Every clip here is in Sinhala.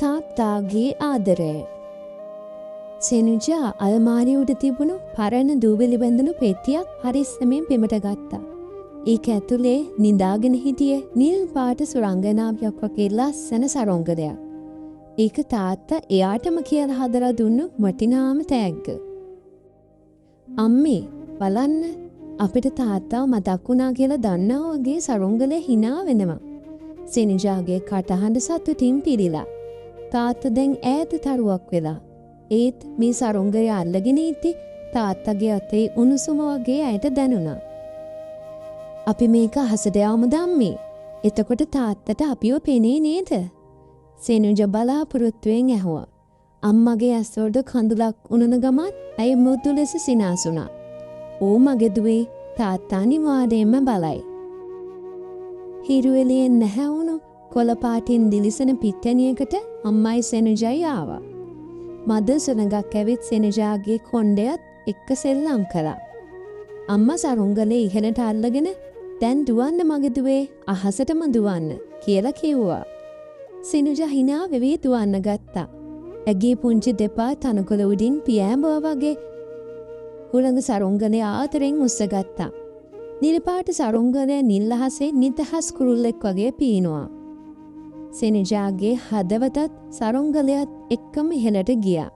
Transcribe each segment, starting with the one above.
තාත්තාගේ ආදරය. සෙනුජා අල්මාරිය උඩ තිබුණු පරණ දූවිලි බැඳුණු පෙට්ටියක් පරිස්සමෙන් බිමට ගත්තා. ඒක ඇතුලේ නිදාගෙන හිටියේ නිල් පාට සුරංගනාවියක් වගේ ලස්සන සරොංගලයක්. ඒක තාත්තා එයාටම කියලා හදලා දුන්නු වටිනාම තෑග්ග. අම්මේ බලන්න අපිට තාත්තාව මතක් වුණා කියලා දන්නා වගේ සරොංගලේ hina වෙනවා. සෙනුජාගේ කටහඬ සතුටින් පිරීලා. තාත්තා දැන් ඈත තරුවක් වෙලා. ඒත් මේ සරොංගය අල්ලගෙන ඉති තාත්තගේ අතේ උණුසුම වගේ ඇයට දැනුණා. අපි මේක අහසට යවමුද අම්මේ? එතකොට තාත්තට අපිව පෙනේ නේද? සෙනුජ බලාපොරොත්තුවෙන් ඇහුවා. අම්මගේ ඇස්වලට කඳුලක් උනන ගමන් ඇය මුදු ලෙස සිනාසුණා. "ඕ මගේ දුවේ තාත්තා අනිවාර්යයෙන්ම බලයි." හිරුවෙලියෙන් නැහැවුණු කොළ පාටින් දිලිසෙන පිට්ටනියකට අම්මයි සෙනුජයි ආවා. මද සුනගක් ඇවිත් සෙනුජාගේ කොණ්ඩයත් එක්ක සෙල්ලම් කළා. අම්මා සරුංගලේ ඉහළට අල්ලගෙන "දැන් දුවන්න මගේ දුවේ අහසටම දුවන්න" කියලා කිව්වා. සෙනුජා hina වෙවි දුවන්න ගත්තා. ඇගේ පුංචි දෙපා තනකොළ උඩින් පියෑඹුවා වගේ හුළඟ සරුංගලේ ආතරෙන් උස්සගත්තා. නිල් පාට සරුංගලේ නිල් අහසේ නිදහස් කුරුල්ලෙක් වගේ පීනුවා. සෙනුජාගේ හදවතත් සරුංගලයත් එක්කම ඉහළට ගියා.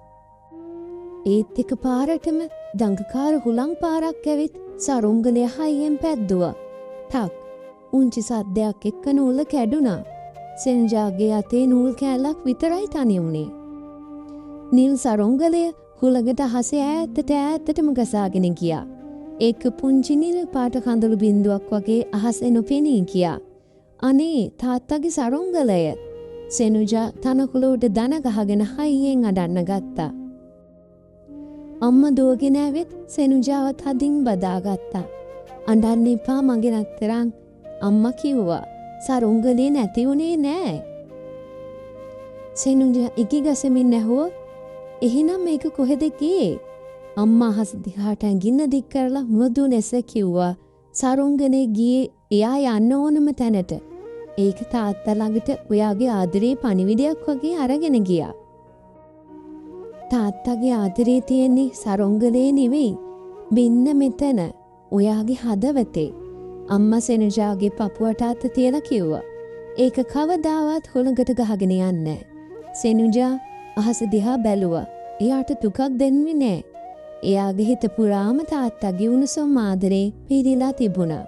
ඒත් එක පාරටම දඟකාර හුළං පාරක් ඇවිත් සරුංගලය හයියෙන් පැද්දුවා. ටක් උන්චි සද්දයක් එක්ක නූල කැඩුනා. සෙනුජාගේ අතේ නූල් කෑල්ලක් විතරයි තනි වුණේ. නිල් සරුංගලය හුළඟට අහසේ ඈතටම ගසාගෙන ගියා. ඒක පුංචි නිල් පාට කඳුළු බින්දුවක් වගේ අහසේ නොපෙනී ගියා. අනේ තාත්තගේ සරුංගලය! සෙනුජා තනකොළ උඩ දන ගහගෙන හයියෙන් අඬන්න ගත්තා. අම්මා දුවගෙන ඇවිත් සෙනුජාවත් හදින් බදාගත්තා. "අඬන්න එපා මගේ රත්තරන්" අම්මා කිව්වා. "සරුංගලේ නැති උනේ නෑ." සෙනුජා ඉකිගසමින් ඇහුවා. "එහෙනම් මේක කොහෙද ගියේ?" අම්මා අහස දිහාට ඇඟිල්ල දික් කරලා මෘදු ලෙස කිව්වා. "සරුංගනේ ගියේ එයා යන්න ඕනම තැනට. ඒක තාත්තා ළඟට ඔයාගේ ආදරේ පණිවිඩයක් වගේ අරගෙන ගියා." තාත්තගේ ආදරේ තියෙන්නේ සරුංගලේ නෙවෙයි. මෙන්න මෙතන ඔයාගේ හදවතේ. අම්මා සෙනුජාගේ පපුවට අත තියලා කිව්වා. "ඒක කවදාවත් හුළඟට ගහගෙන යන්නේ නැහැ." සෙනුජා අහස දිහා බැලුවා. එයාට දුකක් දෙන්නේ නැහැ. එයාගේ හිත පුරාම තාත්තගේ උණුසුම් ආදරේ පිරීලා තිබුණා.